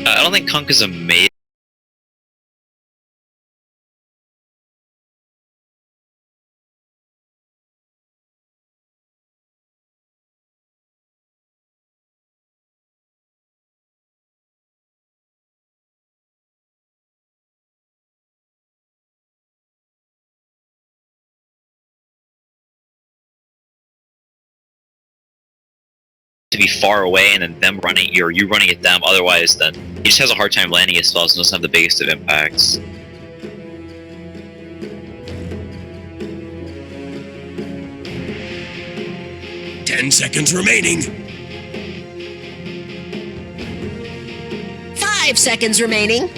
I don't think Kunk is amazing. To be far away and then them running you or you running at them, otherwise then he just has a hard time landing his spells and doesn't have the biggest of impacts. Ten seconds remaining. 5 seconds remaining.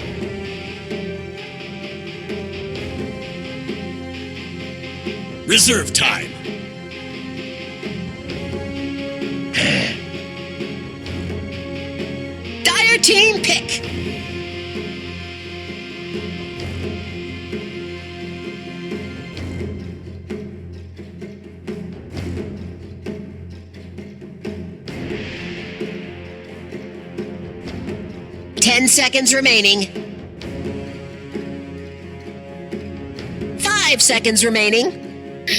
Reserve time. Dire team pick. Ten seconds remaining. 5 seconds remaining.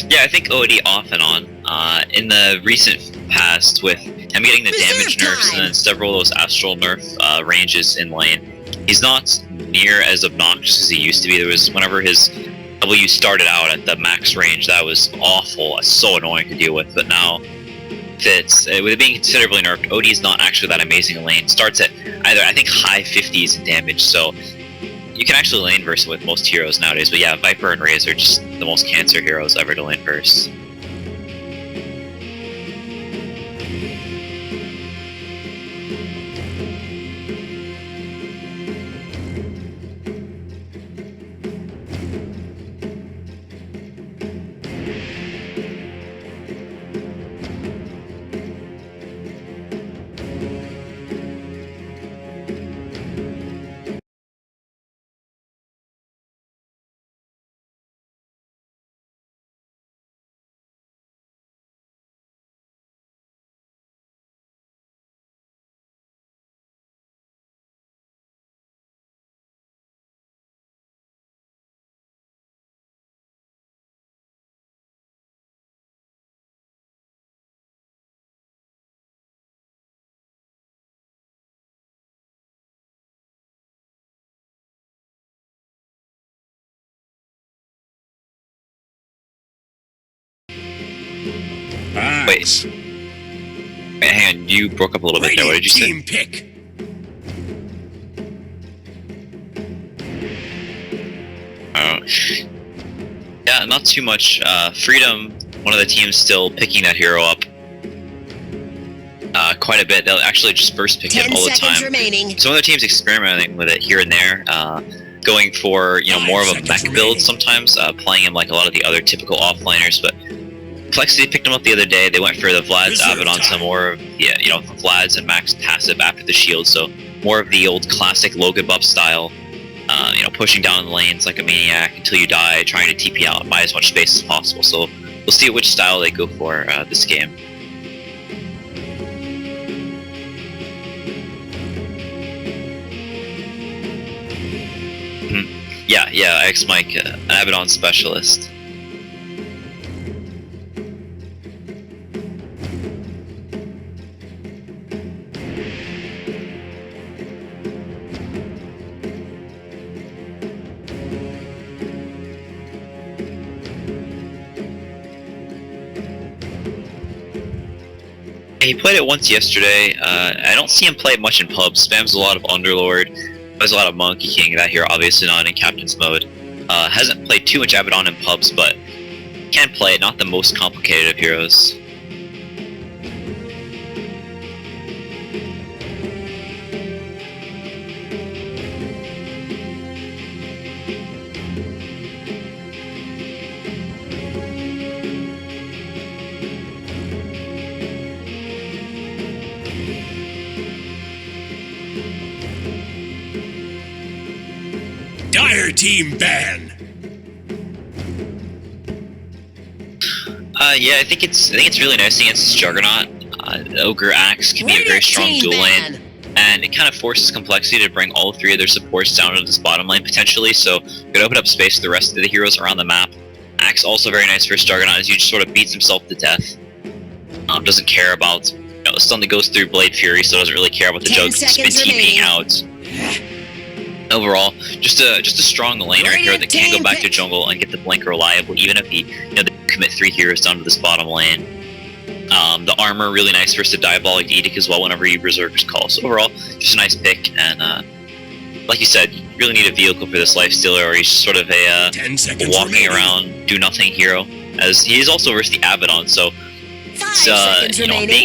Yeah, I think OD off and on. In the recent past, with him getting the damage nerfs and then several of those astral nerf ranges in lane, he's not near as obnoxious as he used to be. There was whenever his W started out at the max range, that was awful, so annoying to deal with. But now, with it being considerably nerfed, OD is not actually that amazing in lane. Starts at either I think high 50s in damage, so you can actually lane verse with most heroes nowadays. But yeah, Viper and Raze are just the most cancer heroes ever to lane verse. Wait, hang on, you broke up a little bit there. What did you say? Team pick. Yeah, not too much. Freedom, one of the teams still picking that hero up quite a bit. They'll actually just first pick it all the time. Remaining. Some other teams experimenting with it here and there, going for more of a mech build sometimes, playing him like a lot of the other typical offliners. But Complexity picked him up the other day. They went for the Vlad's Abaddon, some more of Vlad's and Max passive after the shield, so more of the old classic Logan buff style. Pushing down the lanes like a maniac until you die, trying to TP out and buy as much space as possible. So we'll see which style they go for this game. Yeah, X-Mike, an Abaddon specialist. He played it once yesterday. I don't see him play it much in pubs. Spams a lot of Underlord, plays a lot of Monkey King that here, obviously not in Captain's mode. Hasn't played too much Abaddon in pubs, but can play it, not the most complicated of heroes. Dire team ban. Yeah, I think it's really nice against Juggernaut. Ogre Axe can be a very strong dual lane, and it kind of forces Complexity to bring all 3 of their supports down to this bottom lane potentially, so it could open up space for the rest of the heroes around the map. Axe also very nice for Stargonaut as he just sort of beats himself to death. Doesn't care about the stun that goes through Blade Fury, so doesn't really care about the jug spin TPing out. Overall, just a strong laner here that can go back to jungle and get the blink reliable, even if he they commit 3 heroes down to this bottom lane. The armor really nice versus the Diabolic Edict as well whenever you Berserker's Call. So overall, just a nice pick, and like you said, you really need a vehicle for this Lifestealer, or he's sort of a walking around, do nothing hero, as he is also versus the Abaddon. So it's,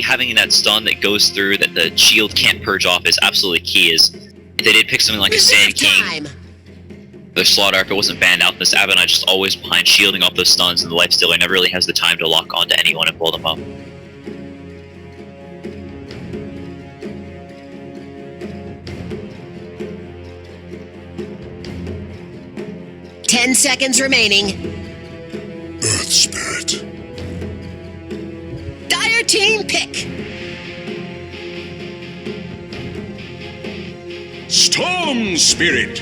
having that stun that goes through that the shield can't purge off is absolutely key. Is if they did pick something like a Sand King, the Slaughter, if it wasn't banned out, this Abaddon just always behind shielding off those stuns, and the Lifestealer never really has the time to lock onto anyone and pull them up. Ten seconds remaining. Earth Spirit. Dire team pick. Storm Spirit.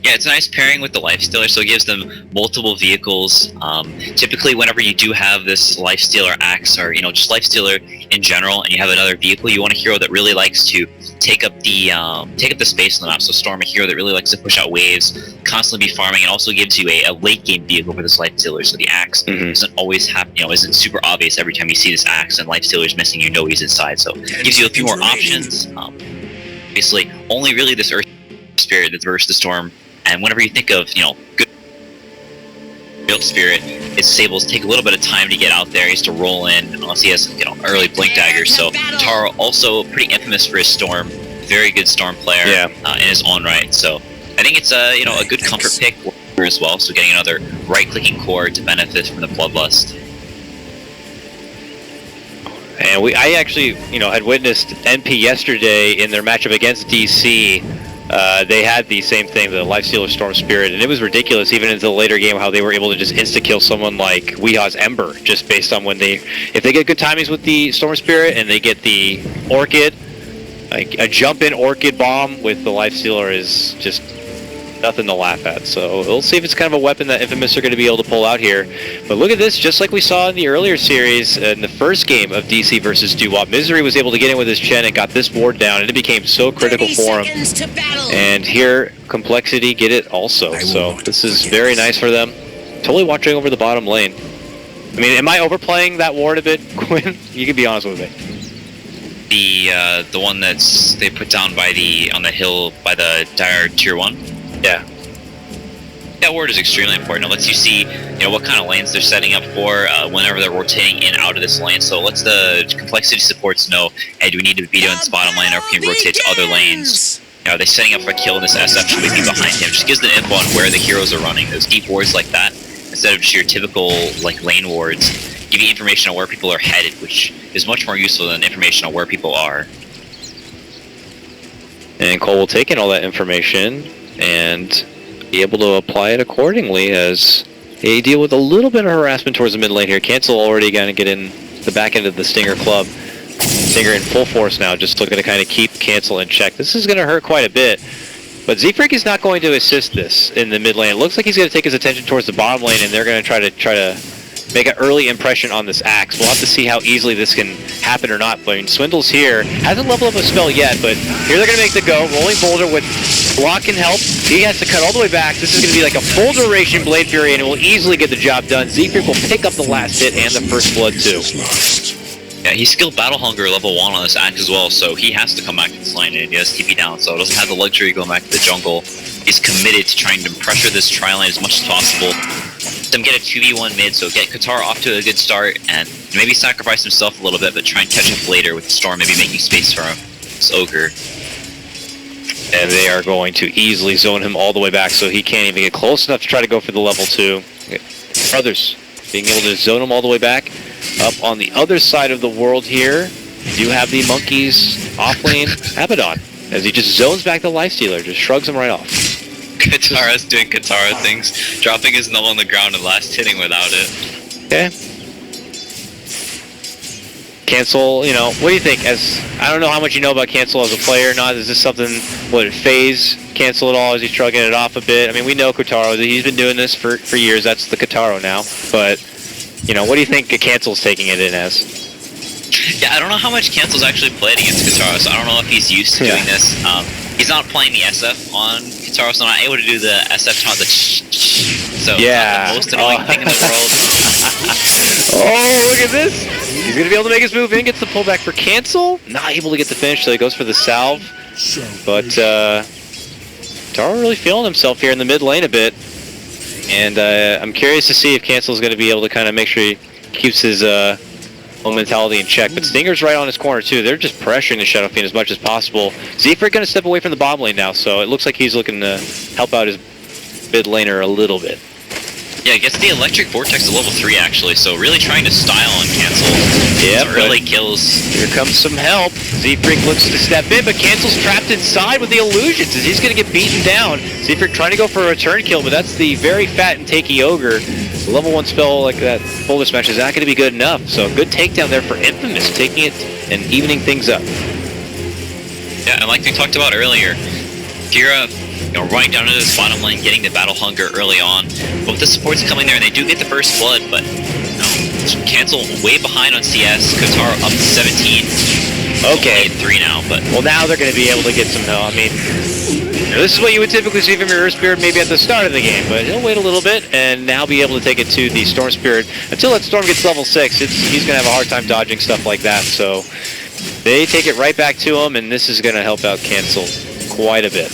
Yeah, it's a nice pairing with the Lifestealer, so it gives them multiple vehicles. Typically, whenever you do have this Lifestealer Axe, or just Lifestealer in general, and you have another vehicle, you want a hero that really likes to take up the space on the map. So Storm, a hero that really likes to push out waves, constantly be farming, and also gives you a late game vehicle for this Lifestealer. So the Axe doesn't always have, isn't super obvious every time you see this Axe and Lifestealer's missing. You know he's inside, so it gives you a few more options. Obviously, only really this Earth Spirit that's versus the Storm. And whenever you think of, good Built Spirit, its Sables take a little bit of time to get out there. He has to roll in, unless he has, early Blink Daggers. So Taro also pretty infamous for his Storm, very good Storm player in his own right. So I think it's a good comfort pick as well. So getting another right-clicking core to benefit from the Bloodlust. And I actually, had witnessed NP yesterday in their matchup against DC. They had the same thing, the Lifestealer Storm Spirit, and it was ridiculous even into the later game how they were able to just insta-kill someone like Weeha's Ember just based on if they get good timings with the Storm Spirit and they get the Orchid, like a jump-in Orchid bomb with the Lifestealer is just nothing to laugh at. So we'll see if it's kind of a weapon that Infamous are going to be able to pull out here. But look at this, just like we saw in the earlier series, in the first game of DC versus Doo-Wop, Misery was able to get in with his Chen and got this ward down, and it became so critical for him. And here, Complexity get it also. So this is very nice for them. Totally watching over the bottom lane. I mean, am I overplaying that ward a bit, Quinn? You can be honest with me. The one that's they put down on the hill by the Dire Tier 1? Yeah. That ward is extremely important. It lets you see, what kind of lanes they're setting up for whenever they're rotating in and out of this lane. So it lets the Complexity supports know, hey, do we need to be doing this bottom lane, or can we rotate to other lanes? Are they setting up for a kill in this SF? Should we be behind him? Just gives the info on where the heroes are running. Those deep wards like that, instead of just your typical lane wards, give you information on where people are headed, which is much more useful than information on where people are. And Cole will take in all that information and be able to apply it accordingly as they deal with a little bit of harassment towards the mid lane here. Cancel already going to get in the back end of the Stinger club. Stinger in full force now, just looking to kind of keep Cancel in check. This is going to hurt quite a bit, but Z-Freak is not going to assist this in the mid lane. It looks like he's going to take his attention towards the bottom lane, and they're going to try to make an early impression on this Axe. We'll have to see how easily this can happen or not. But I mean, Swindle's here, hasn't leveled up a spell yet, but here they're going to make the go. Rolling Boulder with block can help. He has to cut all the way back. This is going to be like a full duration Blade Fury, and it will easily get the job done. Z-Freak will pick up the last hit and the first blood too. Yeah, he's skilled Battle Hunger level 1 on this Axe as well, so he has to come back to this lane, and he has TP down, so doesn't have the luxury of going back to the jungle. He's committed to trying to pressure this tri-lane as much as possible. Them get a 2v1 mid, so get Katara off to a good start, and maybe sacrifice himself a little bit, but try and catch up later with the Storm, maybe making space for him. This Ogre. And they are going to easily zone him all the way back, so he can't even get close enough to try to go for the level 2. Brothers being able to zone him all the way back. Up on the other side of the world here, you have the Monkeys offlane Abaddon, as he just zones back the Lifestealer, just shrugs him right off. Katara's doing Katara things, dropping his null on the ground and last hitting without it. Okay. Cancel, you know, what do you think? As I don't know how much you know about Cancel as a player or not. Is this something, would it phase Cancel at all? Is he shrugging it off a bit? I mean, we know Kotaro, he's been doing this for years. That's the Kotaro now. But, you know, what do you think Cancel's taking it in as? Yeah, I don't know how much Cancel's actually played against Kotaro, so I don't know if he's used to doing this. He's not playing the SF on Kotaro, so not able to do the SF taunt, the so yeah. the most annoying thing in the world. Oh, look at this! He's gonna be able to make his move in, gets the pullback for Cancel. Not able to get the finish, so he goes for the salve. But Kotaro really feeling himself here in the mid lane a bit. And I'm curious to see if Cancel's gonna be able to kind of make sure he keeps his own mentality in check. But Stinger's right on his corner too. They're just pressuring the Shadow Fiend as much as possible. Zephyr gonna step away from the bottom lane now, so it looks like he's looking to help out his mid laner a little bit. Yeah, gets the Electric Vortex to level 3 actually, so really trying to style on Cancel. Yeah, early kills. Here comes some help. Z-Freak looks to step in, but Cancel's trapped inside with the illusions as he's going to get beaten down. Z-Freak trying to go for a return kill, but that's the very fat and takey Ogre. The level 1 spell like that Boulder Smash is not going to be good enough, so good takedown there for Infamous, taking it and evening things up. Yeah, and like we talked about earlier, Kira, running down into this bottom lane, getting the battle hunger early on. Both the supports coming there, and they do get the first blood, but Cancel way behind on CS. Kotaro up to 17. Okay. 3 now, but well, now they're going to be able to get some help. I mean, this is what you would typically see from your Earth Spirit maybe at the start of the game, but he'll wait a little bit and now be able to take it to the Storm Spirit. Until that Storm gets level 6, he's going to have a hard time dodging stuff like that. So they take it right back to him, and this is going to help out Cancel quite a bit.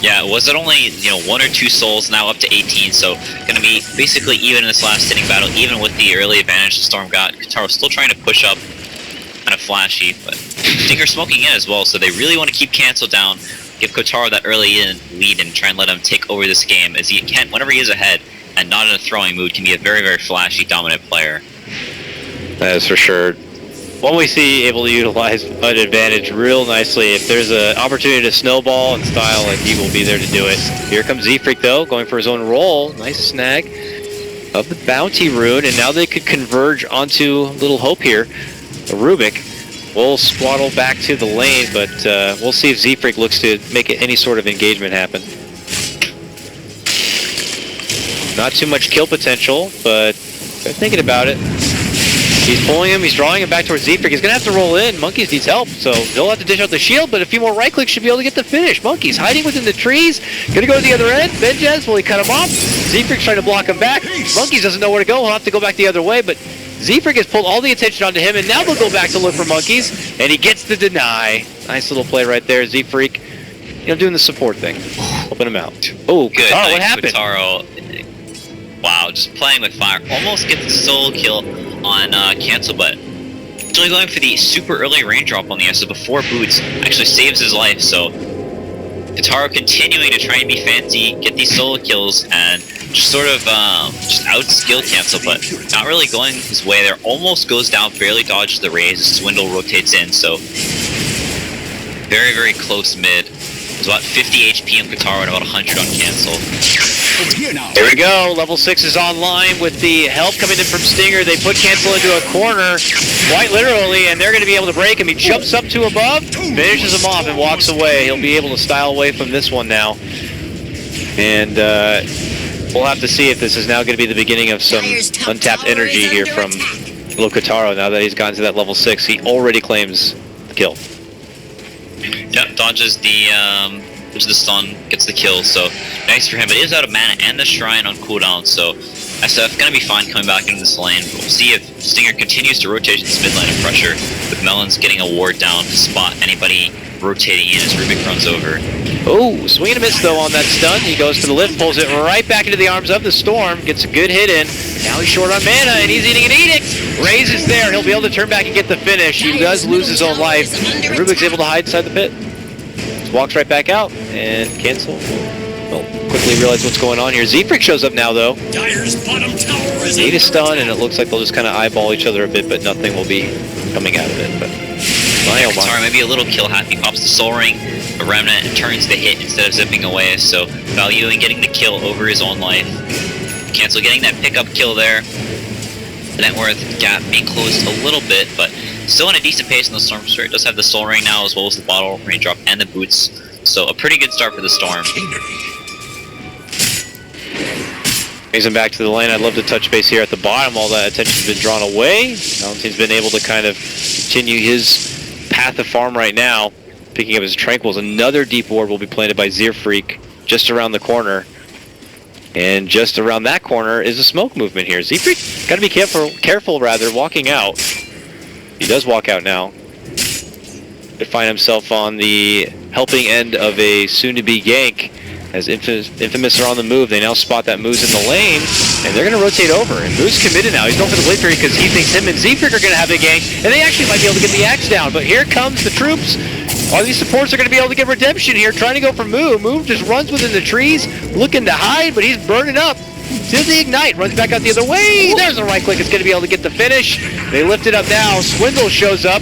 Yeah, was it only 1 or 2 souls, now up to 18, so gonna be basically even in this last hitting battle, even with the early advantage the Storm got. Kotaro still trying to push up, kind of flashy, but Stinger smoking in as well, so they really want to keep Cancel down, give Kotaro that early lead and try and let him take over this game, as he can, whenever he is ahead and not in a throwing mood, can be a very, very flashy, dominant player. That is for sure. One we see able to utilize an advantage real nicely. If there's an opportunity to snowball and style, like he will be there to do it. Here comes Z-Freak though, going for his own roll. Nice snag of the bounty rune, and now they could converge onto Little Hope here. Rubik will swaddle back to the lane, but we'll see if Z-Freak looks to make any sort of engagement happen. Not too much kill potential, but they're thinking about it. He's pulling him, he's drawing him back towards Z-Freak. He's going to have to roll in. Monkeys needs help, so they'll have to dish out the shield, but a few more right clicks should be able to get the finish. Monkeys hiding within the trees. Going to go to the other end. Benjaz, will he cut him off? Z-Freak's trying to block him back. Monkeys doesn't know where to go. He'll have to go back the other way, but Z-Freak has pulled all the attention onto him, and now they'll go back to look for Monkeys, and he gets the deny. Nice little play right there. Z-Freak, doing the support thing. Helping him out. Oh, good. Kotaro, what happened? Kotaro, wow, just playing with fire. Almost gets the solo kill on Cancel, but actually going for the super early raindrop on the SF before boots actually saves his life. So Kotaro continuing to try and be fancy, get these solo kills, and just sort of just outskill Cancel, but not really going his way there. Almost goes down, barely dodges the raise. Swindle rotates in, so very, very close mid. There's about 50 HP on Kotaro and about 100 on Cancel. There we go. Level 6 is online with the help coming in from Stinger. They put Cancel into a corner, quite literally, and they're going to be able to break him. He jumps up to above, finishes him off, and walks away. He'll be able to style away from this one now. And we'll have to see if this is now going to be the beginning of some untapped energy here from little Kotaro now that he's gotten to that level 6. He already claims the kill. Yep, dodges the stun, gets the kill, so nice for him, but he is out of mana and the shrine on cooldown, so SF gonna be fine coming back into this lane. We'll see if Stinger continues to rotate this mid lane of pressure, with Melons getting a ward down to spot anybody rotating in as Rubik runs over. Oh, swing and a miss though on that stun. He goes to the lift, pulls it right back into the arms of the Storm, gets a good hit in. Now he's short on mana, and he's eating an edict. Raze is there. He'll be able to turn back and get the finish. He does lose his own life. Rubik's able to hide inside the pit. Just walks right back out, and Cancel. Well, quickly realize what's going on here. Zefric shows up now, though. Dire's bottom tower is 8 is stun, and it looks like they'll just kind of eyeball each other a bit, but nothing will be coming out of it. But my, oh my. Sorry, maybe a little kill happy. Pops the Soul Ring, a Remnant, and turns the hit instead of zipping away. So valuing getting the kill over his own life. Cancel getting that pickup kill there. The net worth gap being closed a little bit, but still in a decent pace in the Storm Spirit. Does have the Soul Ring now, as well as the bottle raindrop and the boots. So a pretty good start for the Storm. Brings him back to the lane. I'd love to touch base here at the bottom. All that attention's been drawn away. Valentine's been able to kind of continue his path of farm right now. Picking up his Tranquils. Another deep ward will be planted by Zefric just around the corner. And just around that corner is a smoke movement here. Zefric got to be careful rather, walking out. He does walk out now. To find himself on the helping end of a soon-to-be gank. As Infamous are on the move, they now spot that Moose in the lane, and they're going to rotate over. And Moose committed now. He's going for the blade fury because he thinks him and Zefric are going to have a gank, and they actually might be able to get the axe down. But here comes the troops. All these supports are going to be able to get redemption here, trying to go for Moo. Moo just runs within the trees, looking to hide, but he's burning up. Does the ignite, runs back out the other way. There's a right click. It's going to be able to get the finish. They lift it up now. Swindle shows up.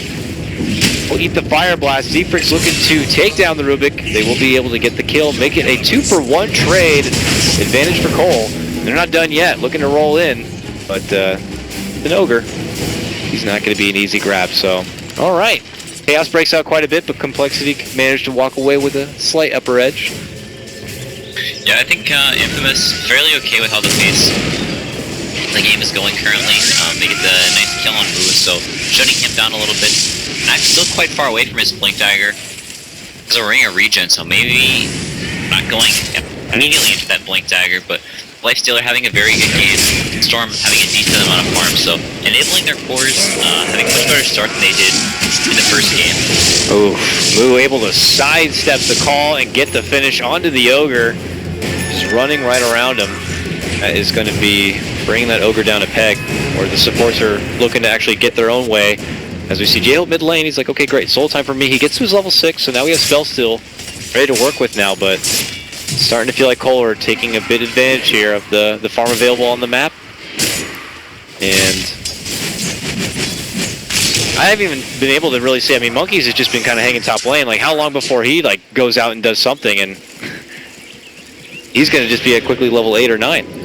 Will eat the fire blast. Zefric's looking to take down the Rubik. They will be able to get the kill, make it a 2-for-1 trade. Advantage for Cole. They're not done yet, looking to roll in, but an Ogre, he's not going to be an easy grab. So, all right. Chaos breaks out quite a bit, but Complexity managed to walk away with a slight upper edge. Yeah, I think Infamous fairly okay with how the pace the game is going currently. They get the nice kill on Moose, so shutting him down a little bit. Max still quite far away from his Blink Dagger. There's a ring of regen, so maybe not going immediately into that Blink Dagger, but Lifestealer having a very good game. Storm having a decent amount of farm, so enabling their cores, having a much better start than they did in the first game. Oh, Moo able to sidestep the call and get the finish onto the Ogre. Just running right around him. That is going to be bringing that Ogre down a peg, or the supports are looking to actually get their own way. As we see J-Hope mid lane, he's like, okay, great, soul time for me. He gets to his level 6, so now we have Spell Steal ready to work with now, but it's starting to feel like Cole are taking a bit advantage here of the farm available on the map. And I haven't even been able to really see, I mean, Monkeys has just been kind of hanging top lane. Like, how long before he, like, goes out and does something, and he's going to just be at quickly level 8 or 9.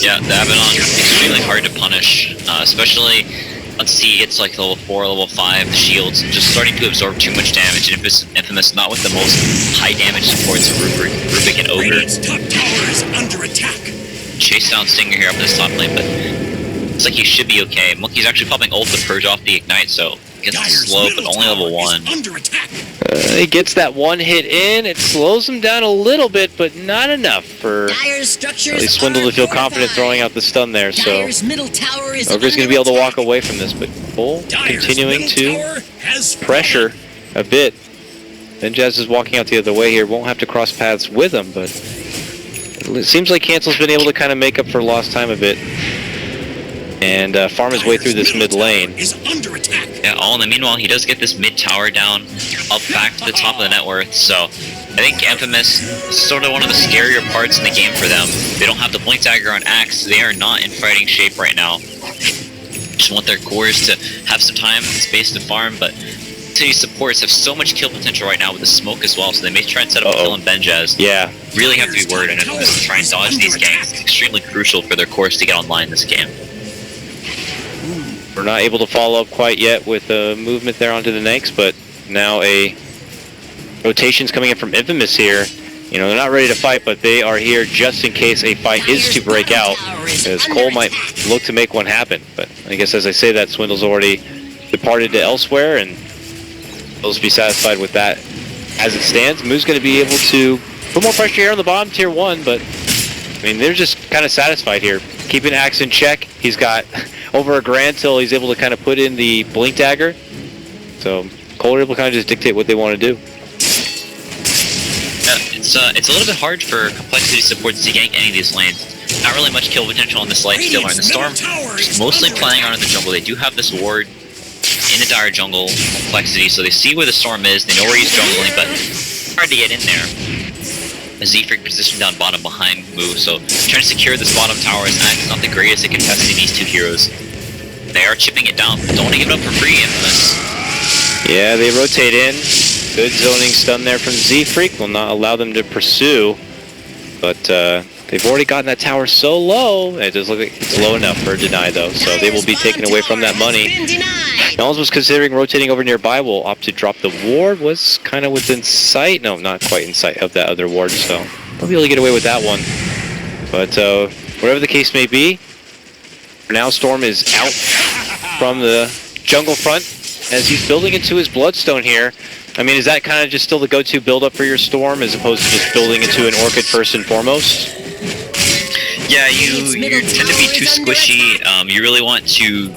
Yeah, the Abaddon extremely hard to punish, especially once he gets like level 4, level 5, the shields just starting to absorb too much damage, and Infamous not with the most high damage supports of Rubik and Ogre. Radiant's top tower is under attack. Chase down Stinger here up this top lane, but it's like he should be okay. Monkey's actually popping ult to purge off the ignite, so gets slow, but only level 1. Under attack. He gets that one hit in. It slows him down a little bit, but not enough for at least Swindle to feel confident throwing out the stun there. So Ogre's going to be able to walk away from this, but Bull continuing to pressure a bit. Then Jazz is walking out the other way here. Won't have to cross paths with him, but it seems like Cancel's been able to kind of make up for lost time a bit and farm his way through this mid lane. Yeah, all in the meanwhile, he does get this mid tower down, up back to the top of the net worth, so I think Infamous is sort of one of the scarier parts in the game for them. They don't have the Blink Dagger on Axe, they are not in fighting shape right now. Just want their cores to have some time and space to farm, but these supports have so much kill potential right now with the smoke as well, so they may try and set up a kill on Benjaz. Yeah. Really have to be worried, and Infamous to try and dodge these ganks. It's extremely crucial for their cores to get online this game. We're not able to follow up quite yet with a movement there onto the next, but now a rotation's coming in from Infamous here. You know, they're not ready to fight, but they are here just in case a fight is to break out, because Cole might look to make one happen. But I guess as I say that, Swindle's already departed to elsewhere, and they'll be satisfied with that as it stands. Moo's going to be able to put more pressure here on the bottom tier 1, but I mean, they're just kind of satisfied here. Keeping Axe in check. He's got over $1,000 till he's able to kind of put in the Blink Dagger. So Cole are able to kind of just dictate what they want to do. Yeah, it's a little bit hard for Complexity supports to gank any of these lanes. Not really much kill potential on this Lifestealer in the Storm. Just mostly playing around in the jungle. They do have this ward in the dire jungle, Complexity, so they see where the Storm is. They know where he's jungling, but it's hard to get in there. Z-Freak positioned down bottom behind Moo, so trying to secure this bottom tower is not the greatest at contesting these two heroes. They are chipping it down, but don't want to give it up for free, Infamous. Yeah, they rotate in. Good zoning stun there from Z-Freak. Will not allow them to pursue. But they've already gotten that tower so low. It does look like it's low enough for a deny, though. So they will be taken away from that money. Knowles was considering rotating over nearby. Will opt to drop the ward. Was kind of within sight. No, not quite in sight of that other ward. So they'll be able to get away with that one. But whatever the case may be, for now Storm is out from the jungle front as he's building into his Bloodstone here. I mean, is that kind of just still the go-to build-up for your Storm as opposed to just building into an Orchid first and foremost? Yeah, you tend to be too squishy. You really want to,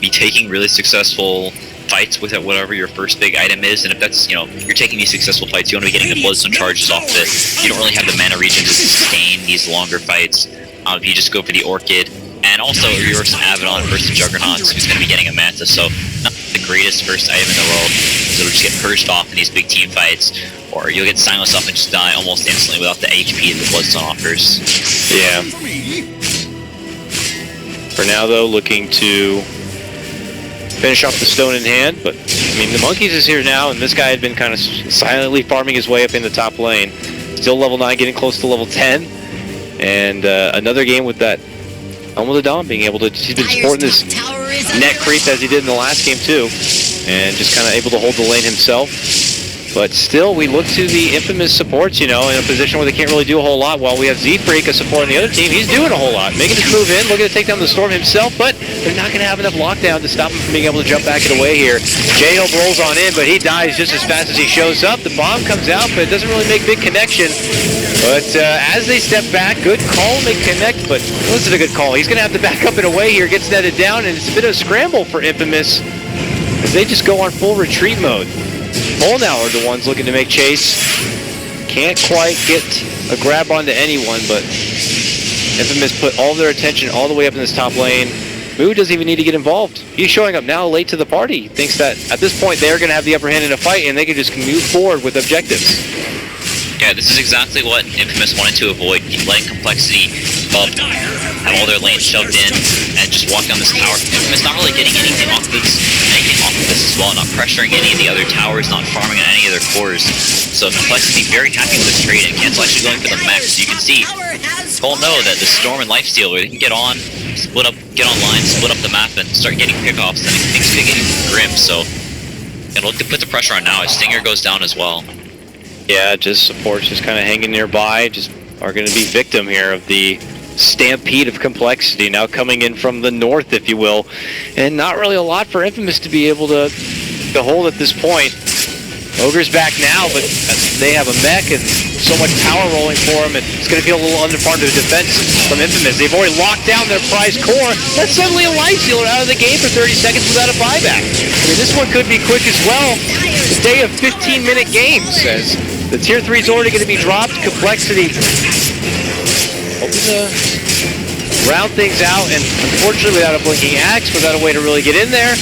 be taking really successful fights with whatever your first big item is, and if that's, you're taking these successful fights, you want to be getting the Bloodstone charges off this. You don't really have the mana regen to sustain these longer fights. If you just go for the Orchid, and also you're some Abaddon versus Juggernauts, who's going to be getting a Manta, so not the greatest first item in the world. So it'll just get purged off in these big team fights, or you'll get silenced off and just die almost instantly without the HP that the Bloodstone offers. Yeah. For now, though, looking to finish off the stone in hand, but I mean, the Monkeys is here now, and this guy had been kind of silently farming his way up in the top lane. Still level 9, getting close to level 10, and another game with that Helm of the Dawn being able to, he's been supporting this net creep as he did in the last game too, and just kind of able to hold the lane himself. But still, we look to the Infamous supports, in a position where they can't really do a whole lot, while we have Z-Freak, a support on the other team. He's doing a whole lot, making his move in, looking to take down the Storm himself, but they're not going to have enough lockdown to stop him from being able to jump back and away here. J-Hope rolls on in, but he dies just as fast as he shows up. The bomb comes out, but it doesn't really make big connection. But as they step back, good call, they connect, but it wasn't a good call. He's going to have to back up and away here, gets netted down, and it's a bit of a scramble for Infamous as they just go on full retreat mode. Bull now are the ones looking to make chase. Can't quite get a grab onto anyone, but Infamous put all their attention all the way up in this top lane. Moo doesn't even need to get involved. He's showing up now late to the party. Thinks that at this point they're going to have the upper hand in a fight and they can just move forward with objectives. Yeah, this is exactly what Infamous wanted to avoid, letting Complexity up, have all their lanes shoved in, and just walk down this tower. Infamous not really getting anything off of this as well, not pressuring any of the other towers, not farming on any of their cores. So Complexity very happy with this trade, and Cancel actually going for the mech. So you can see, Cole know that the Storm and Lifestealer, they can get on, split up, get online, split up the map, and start getting pickoffs, and things could get grim. So it'll look to put the pressure on now as Stinger goes down as well. Yeah, just supports just kind of hanging nearby, just are going to be victim here of the stampede of Complexity now coming in from the north, if you will, and not really a lot for Infamous to be able to hold at this point. Ogre's back now, but they have a mech and so much power rolling for him, and it's going to feel a little under part of the defense from Infamous. They've already locked down their prize core. That's suddenly a Lifestealer out of the game for 30 seconds without a buyback. I mean, this one could be quick as well. A day of 15-minute games, as the Tier 3 is already going to be dropped. Complexity hoping to round things out, and unfortunately without a blinking axe, without a way to really get in there.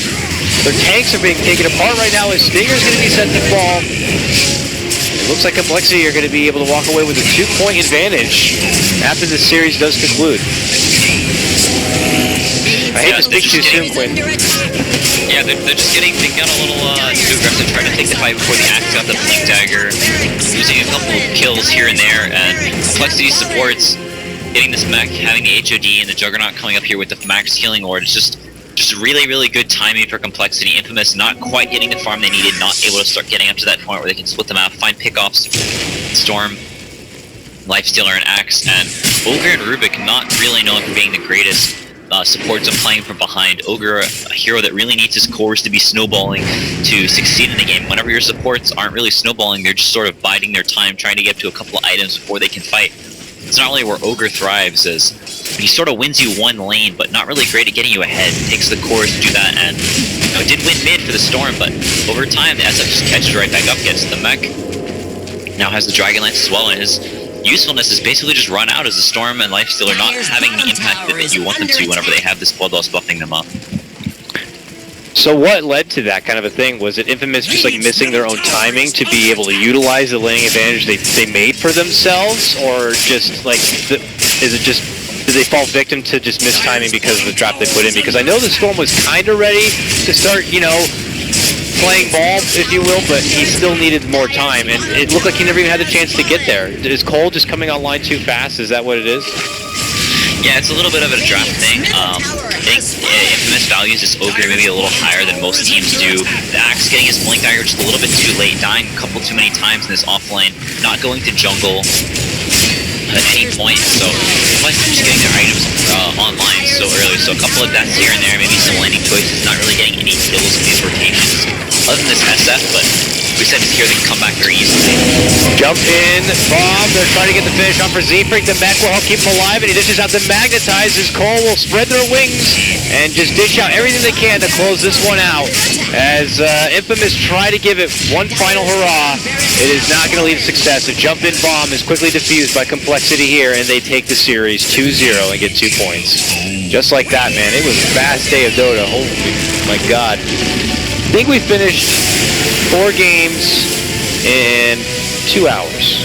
Their tanks are being taken apart right now as Stinger's going to be set to fall. It looks like Complexity are going to be able to walk away with a 2-point advantage after this series does conclude. I hate to speak too soon, Quinn. Yeah, they got a little too aggressive trying to take the fight before the axe got the blink dagger, losing a couple of kills here and there, and Complexity supports getting this mech, having the HOD and the Juggernaut coming up here with the max healing ward. It's just really, really good timing for Complexity. Infamous not quite getting the farm they needed, not able to start getting up to that point where they can split them out, find pickoffs. Storm, Lifestealer, and Axe, and Ogre and Rubik not really known for being the greatest supports of playing from behind. Ogre, a hero that really needs his cores to be snowballing to succeed in the game. Whenever your supports aren't really snowballing, they're just sort of biding their time, trying to get to a couple of items before they can fight. It's not really where Ogre thrives, as he sort of wins you one lane, but not really great at getting you ahead. Takes the cores to do that, and it did win mid for the Storm, but over time the SF just catches right back up, gets the mech. Now has the Dragon Lance as well, and his usefulness is basically just run out as the Storm and Lifestealer not having the impact that you want them to whenever they have this Bloodlust buffing them up. So what led to that kind of a thing? Was it Infamous just like missing their own timing to be able to utilize the laning advantage they made for themselves, or just like is it just did they fall victim to just missed timing because of the trap they put in? Because I know the Storm was kind of ready to start, you know, playing ball, if you will, but he still needed more time, and it looked like he never even had the chance to get there. Is Cole just coming online too fast? Is that what it is? Yeah, it's a little bit of a draft thing. I think Infamous values this Ogre maybe a little higher than most teams do. The Axe getting his Blink Dagger just a little bit too late, dying a couple too many times in this offlane, not going to jungle at any point, so plus just getting their items online so early. So a couple of deaths here and there, maybe some landing choices, not really getting any kills in these rotations. Other than this SF, but we said here they can come back very easily. Jump in, bomb, they're trying to get the finish on for Z-Freak, the mech will help keep him alive, and he dishes out the Magnetizes. Cole will spread their wings and just dish out everything they can to close this one out. As Infamous try to give it one final hurrah, it is not going to lead to success. A jump-in bomb is quickly defused by Complexity here, and they take the series 2-0 and get 2 points. Just like that, man. It was a fast day of Dota. Holy my god. I think we finished 4 games in 2 hours.